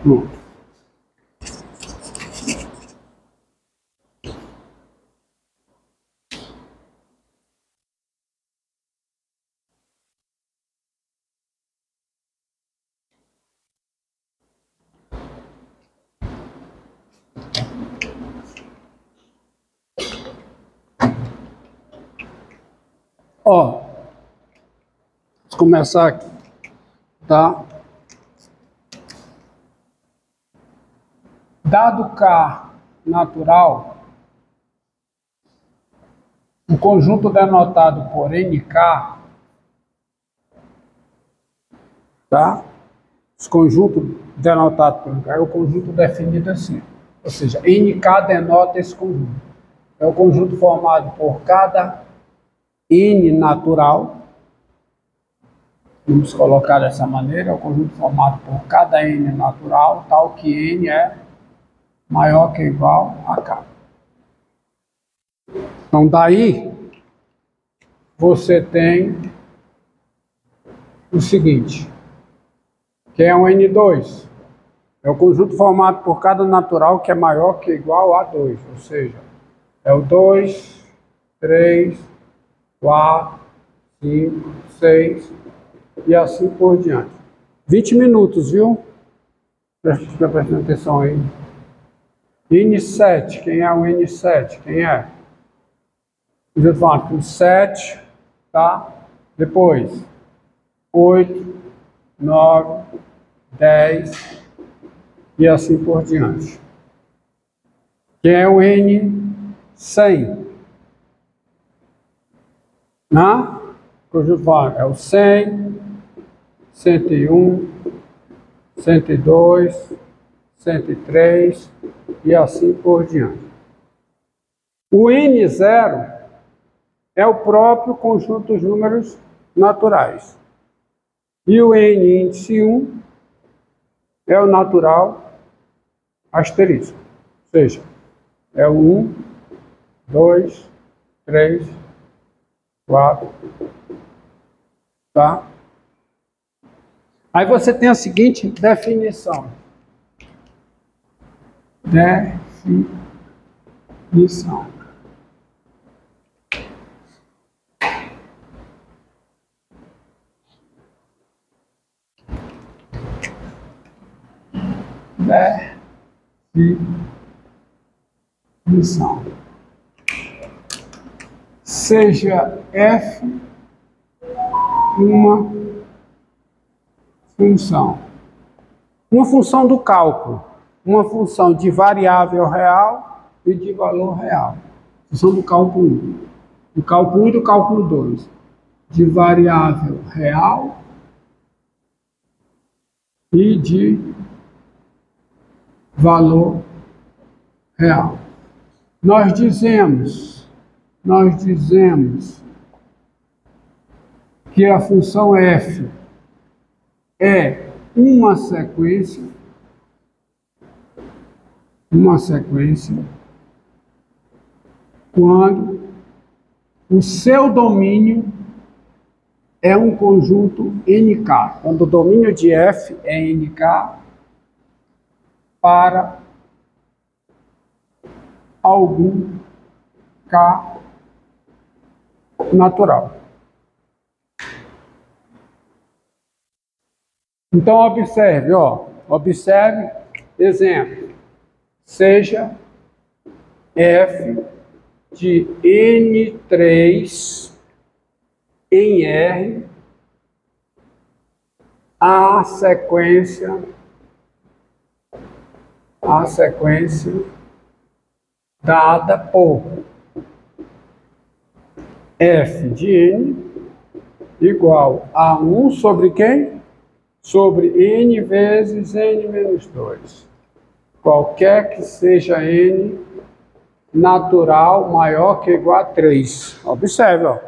Pronto. Ó, vamos começar aqui, tá? Dado K natural, o conjunto denotado por NK, tá? Esse conjunto denotado por NK é o conjunto definido assim, ou seja, NK denota esse conjunto. É o conjunto formado por cada N natural, vamos colocar dessa maneira, é o conjunto formado por cada N natural, tal que N é maior que ou igual a K. Então, daí, você tem o seguinte, que é um N2, é o conjunto formado por cada natural que é maior que ou igual a 2, ou seja, é o 2, 3, 4, 5, 6 e assim por diante. 20 minutos, viu? Fica prestando atenção aí. N7, quem é o N7? Quem é? Eu falo com 7, tá? Depois, 8, 9, 10 e assim por diante. Quem é o N100? É o 100, 101, 102, 103 e assim por diante. O N0 é o próprio conjunto dos números naturais. E o N índice 1 é o natural asterisco. Ou seja, é o 1, 2, 3, 4, tá? Aí você tem a seguinte definição. Definição. Definição. Seja f uma função do cálculo, uma função de variável real e de valor real. Função do cálculo 1. Do cálculo 1 e do cálculo 2. De variável real e de valor real. Nós dizemos que a função f é uma sequência quando o seu domínio é um conjunto NK. Quando o domínio de f é NK para algum K natural. Então, observe, observe, exemplo, seja f de N3 em R a sequência dada por f de N igual a 1 sobre quem? Sobre N vezes N menos 2. Qualquer que seja N natural maior que ou igual a 3. Observe,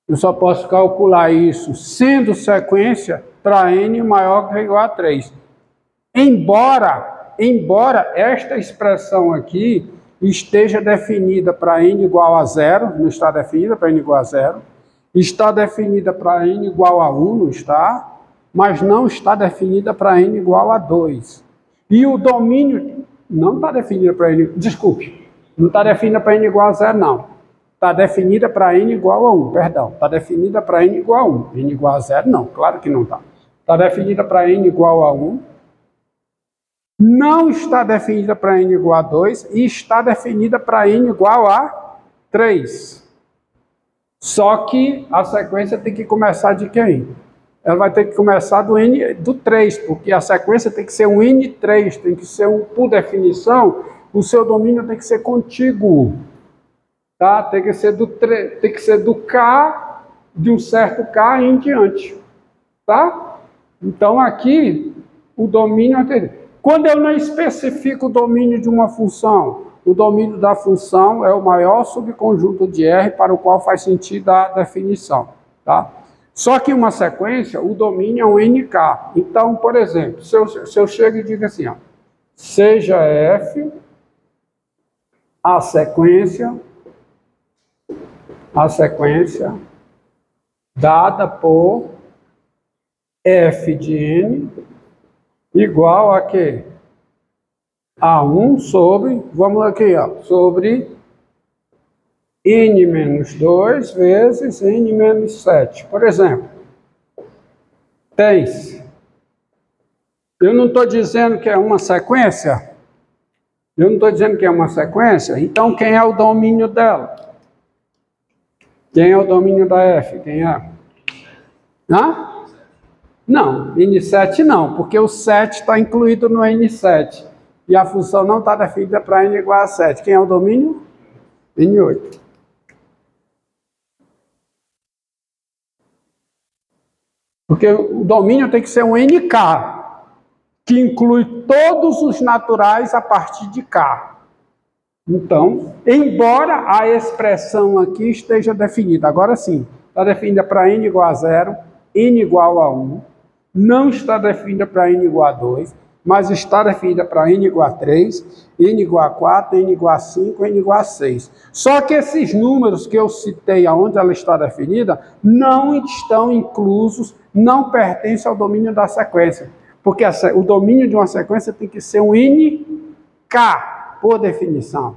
eu só posso calcular isso sendo sequência para N maior que ou igual a 3. Embora esta expressão aqui esteja definida para N igual a 0, não está definida para N igual a 0, está definida para N igual a 1, não está, mas não está definida para n igual a 2. E o domínio não está definida para n, desculpe, não está definida para n igual a 0, não. Está definida para n igual a 1, perdão. Está definida para n igual a 1. N igual a 0, não, claro que não está. Está definida para n igual a 1. Não está definida para n igual a 2 e está definida para n igual a 3. Só que a sequência tem que começar de quem? Ela vai ter que começar do 3, porque a sequência tem que ser um n3, tem que ser por definição, o seu domínio tem que ser contíguo. Tá? Tem que ser do K, de um certo K em diante. Tá? Então aqui, o domínio é... Quando eu não especifico o domínio de uma função, o domínio da função é o maior subconjunto de R para o qual faz sentido a definição. Tá? Só que uma sequência, o domínio é um NK. Então, por exemplo, se eu chego e digo assim, ó, seja F a sequência dada por F de N igual a quê? A 1 sobre, vamos aqui, ó, sobre N menos 2 vezes N menos 7. Por exemplo, tens. Eu não estou dizendo que é uma sequência? Eu não estou dizendo que é uma sequência? Então, quem é o domínio dela? Quem é o domínio da F? Quem é? Hã? Não, N7 não, porque o 7 está incluído no N7. E a função não está definida para N igual a 7. Quem é o domínio? N8. Porque o domínio tem que ser um NK, que inclui todos os naturais a partir de K. Então, embora a expressão aqui esteja definida, agora sim, está definida para N igual a 0, N igual a 1, não está definida para N igual a 2, mas está definida para N igual a 3, N igual a 4, N igual a 5, N igual a 6. Só que esses números que eu citei, aonde ela está definida, não estão inclusos, não pertencem ao domínio da sequência. Porque o domínio de uma sequência tem que ser um NK, por definição.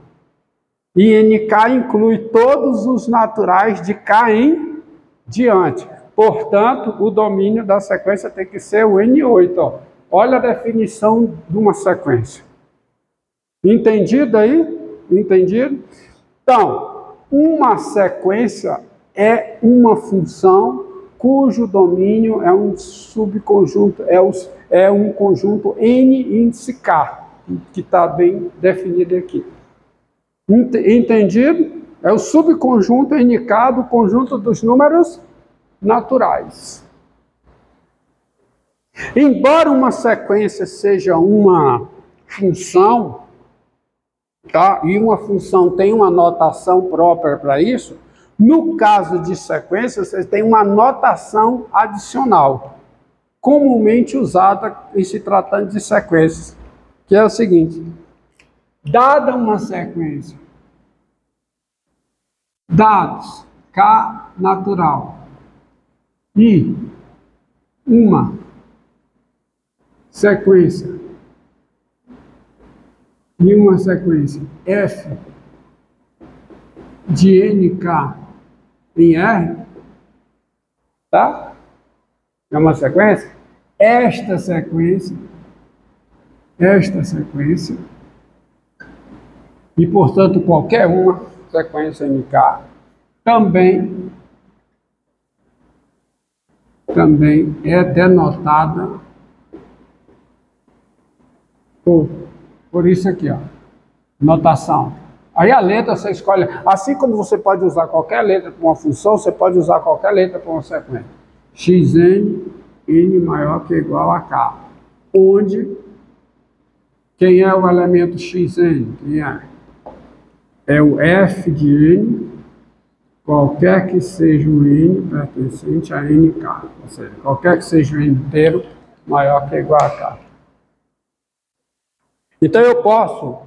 E NK inclui todos os naturais de K em diante. Portanto, o domínio da sequência tem que ser o N8, ó. Olha a definição de uma sequência. Entendido aí? Entendido? Então, uma sequência é uma função cujo domínio é um subconjunto, é um conjunto N índice K, que está bem definido aqui. Entendido? É o subconjunto NK do conjunto dos números naturais. Embora uma sequência seja uma função, tá? E uma função tem uma notação própria para isso, no caso de sequência, você tem uma notação adicional, comumente usada em se tratando de sequências, que é o seguinte: dada uma sequência, dados K natural e uma sequência e uma sequência F de NK em R, tá? É uma sequência. Esta sequência, e portanto qualquer uma sequência NK também é denotada por isso aqui, ó, notação. Aí a letra você escolhe, assim como você pode usar qualquer letra para uma função, você pode usar qualquer letra para uma sequência. Xn, n maior que ou igual a k. Onde, quem é o elemento Xn? Quem é? É o f de n, qualquer que seja o n pertencente a nk. Ou seja, qualquer que seja o n inteiro maior que ou igual a k. Então eu posso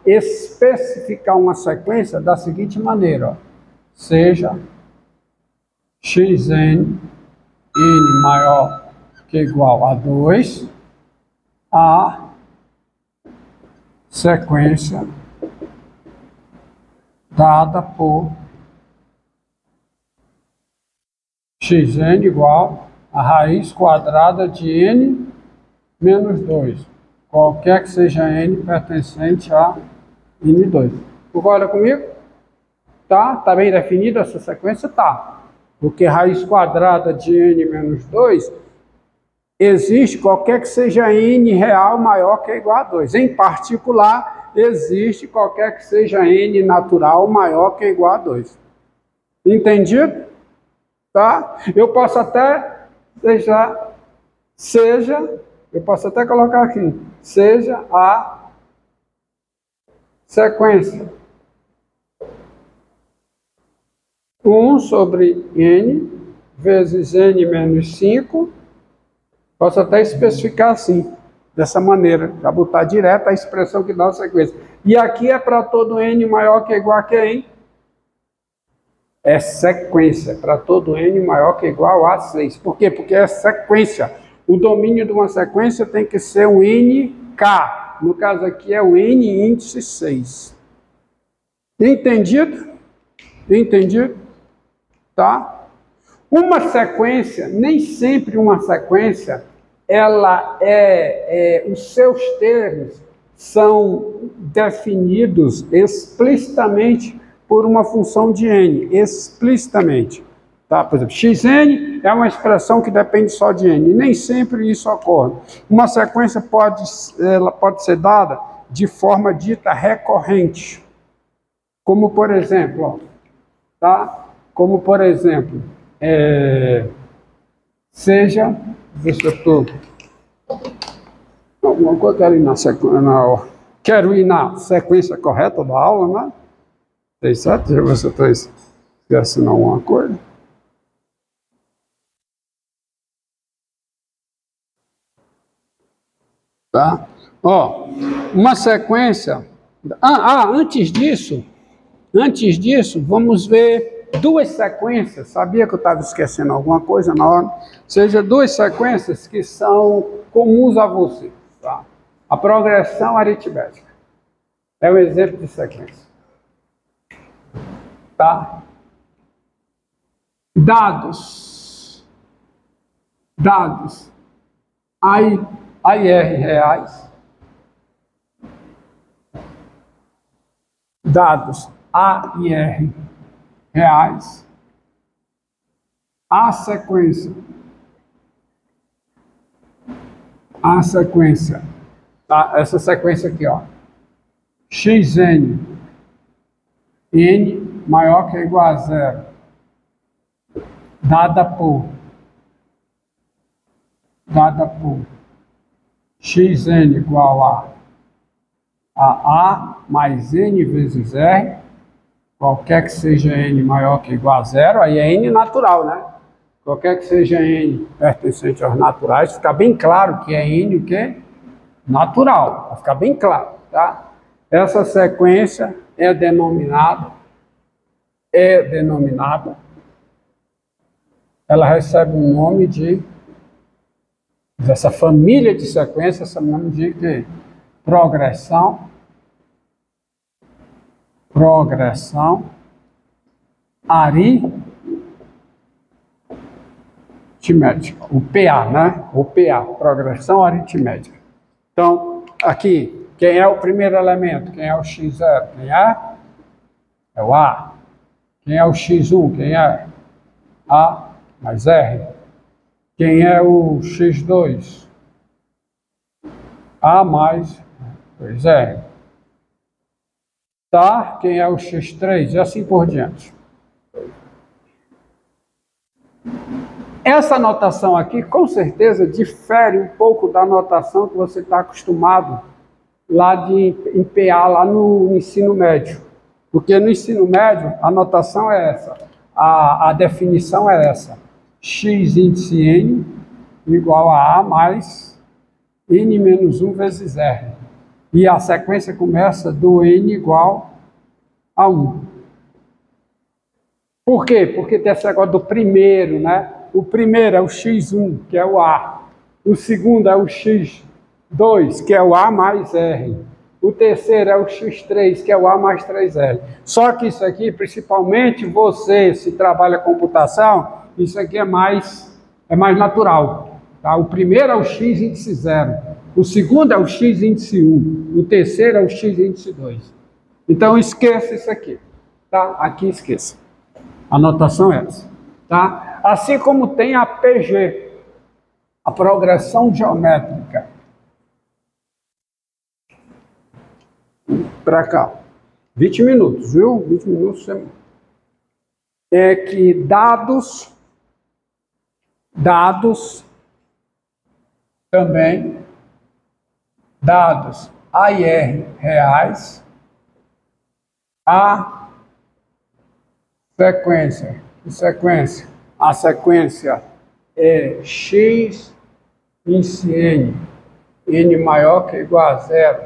especificar uma sequência da seguinte maneira, ó. Seja Xn, n maior que é igual a 2, a sequência dada por xn igual a raiz quadrada de n menos 2, qualquer que seja n pertencente a n2. Concorda comigo? Tá? Tá bem definida essa sequência? Tá. Porque raiz quadrada de n menos 2 existe qualquer que seja n real maior que ou igual a 2. Em particular, existe qualquer que seja n natural maior que ou igual a 2. Entendido? Tá? Eu posso até eu posso até colocar aqui, seja a sequência 1 sobre n vezes n menos 5. Posso até especificar assim, dessa maneira, já botar direto a expressão que dá a sequência. E aqui é para todo n maior que ou igual a quem? É sequência, para todo n maior que ou igual a 6. Por quê? Porque é sequência. O domínio de uma sequência tem que ser um nk. No caso aqui é o n índice 6. Entendido? Entendido? Tá? Uma sequência, nem sempre uma sequência, ela os seus termos são definidos explicitamente por uma função de n, explicitamente. Tá? Por exemplo, xn é uma expressão que depende só de n, nem sempre isso ocorre. Uma sequência pode ser dada de forma dita recorrente, como por exemplo, ó, tá? Como por exemplo, seja, ver se eu estou. Alguma coisa, quero ir na sequência correta da aula, né? Tem certo? Deixa eu ver se eu estou esquecendo alguma coisa. Tá? Ó, uma sequência. Antes disso, vamos ver duas sequências. Sabia que eu estava esquecendo alguma coisa na hora? Seja duas sequências que são comuns a você. Tá? A progressão aritmética é um exemplo de sequência. Tá? Dados AIR reais, dados AIR reais, a sequência, tá? Essa sequência aqui, ó, xn, n maior que ou igual a 0, dada por xn igual a mais n vezes r, qualquer que seja n maior que ou igual a 0, aí é n natural, né? Qualquer que seja n pertencente aos naturais, fica bem claro que é n o quê? Natural, vai ficar bem claro, tá? Essa sequência é denominada, ela recebe um nome dessa família de sequências, esse nome de progressão aritmética, o PA, né? O PA, progressão aritmética. Então, aqui, quem é o primeiro elemento? Quem é o x0? Quem é? É o A. Quem é o x1? Quem é? A mais R. Quem é o x2? A mais 2R. Tá? Quem é o x3? E assim por diante. Essa notação aqui, com certeza, difere um pouco da notação que você está acostumado lá em PA, lá no ensino médio. Porque no ensino médio, a notação é essa, a definição é essa. X índice n igual a A mais n menos 1 vezes R. E a sequência começa do n igual a 1. Por quê? Porque tem esse negócio do primeiro, né? O primeiro é o x1, que é o A. O segundo é o x2, que é o A mais R. O terceiro é o x3, que é o A mais 3R. Só que isso aqui, principalmente você, se trabalha computação, isso aqui é mais natural. Tá? O primeiro é o x índice 0. O segundo é o x índice 1. O terceiro é o x índice 2. Então, esqueça isso aqui. Tá? Aqui esqueça. A anotação é essa. Tá? Assim como tem a PG, a progressão geométrica. Para cá. 20 minutos, viu? 20 minutos é que dados também, dados AIR reais, a sequência. Que sequência? A sequência é x índice n, n maior que ou igual a 0,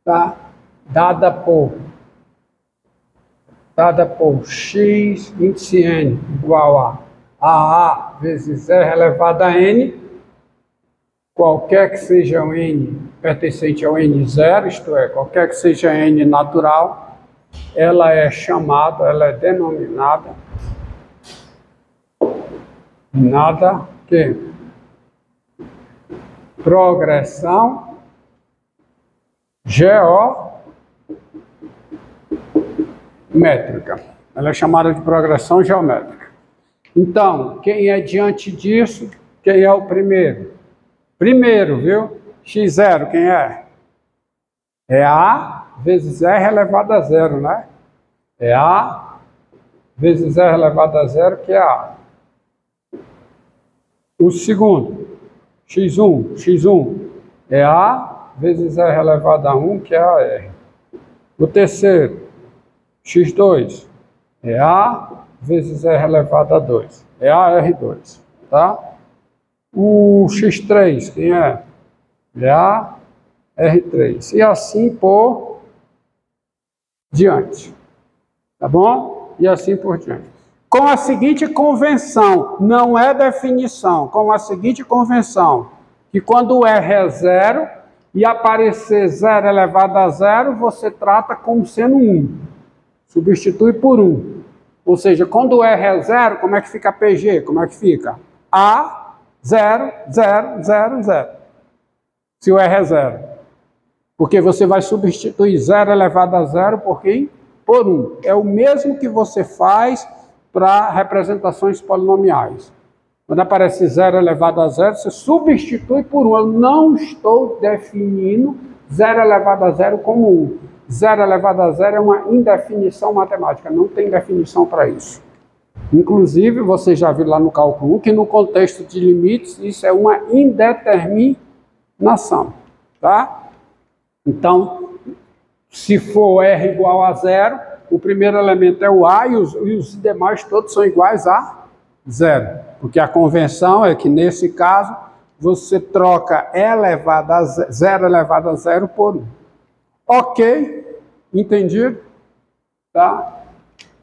tá? Dada por x índice n igual a A vezes R elevado a n, qualquer que seja o n pertencente ao n0, isto é, qualquer que seja n natural, ela é denominada que progressão geométrica. Ela é chamada de progressão geométrica. Então, quem é diante disso, quem é o primeiro? Primeiro, viu? x0, quem é? É A vezes R elevado a 0, né? É A vezes R elevado a 0, que é A. O segundo, x1 é A vezes R elevado a 1, que é AR. O terceiro, x2, é A vezes R elevado a 2, é AR2, tá? O x3, quem é? É AR3. E assim por diante, tá bom? E assim por diante. Com a seguinte convenção, não é definição, com a seguinte convenção, que quando o R é 0 e aparecer 0 elevado a 0, você trata como sendo 1. Substitui por 1. Ou seja, quando o R é 0, como é que fica a PG? Como é que fica? A, 0, 0, 0, 0. Se o R é 0. Porque você vai substituir 0 elevado a 0 por quem? Por 1. É o mesmo que você faz para representações polinomiais. Quando aparece 0 elevado a 0, você substitui por 1. Eu não estou definindo 0 elevado a 0 como 1. 0 elevado a 0 é uma indefinição matemática, não tem definição para isso. Inclusive, você já viu lá no cálculo 1 que no contexto de limites isso é uma indeterminação, tá? Então, se for R igual a 0, o primeiro elemento é o A e os demais todos são iguais a 0. Porque a convenção é que, nesse caso, você troca 0 elevado a 0 por 1. Ok? Entendido? Tá?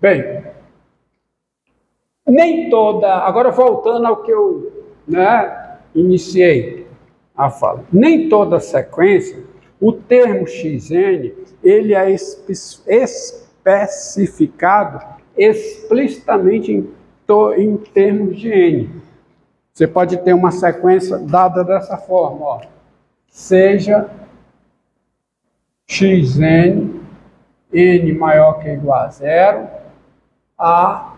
Bem, nem toda... Agora, voltando ao que eu iniciei a fala. Nem toda sequência, o termo xn, ele é especificado explicitamente em termos de n. Você pode ter uma sequência dada dessa forma, ó. Seja xn, n maior que ou igual a 0, a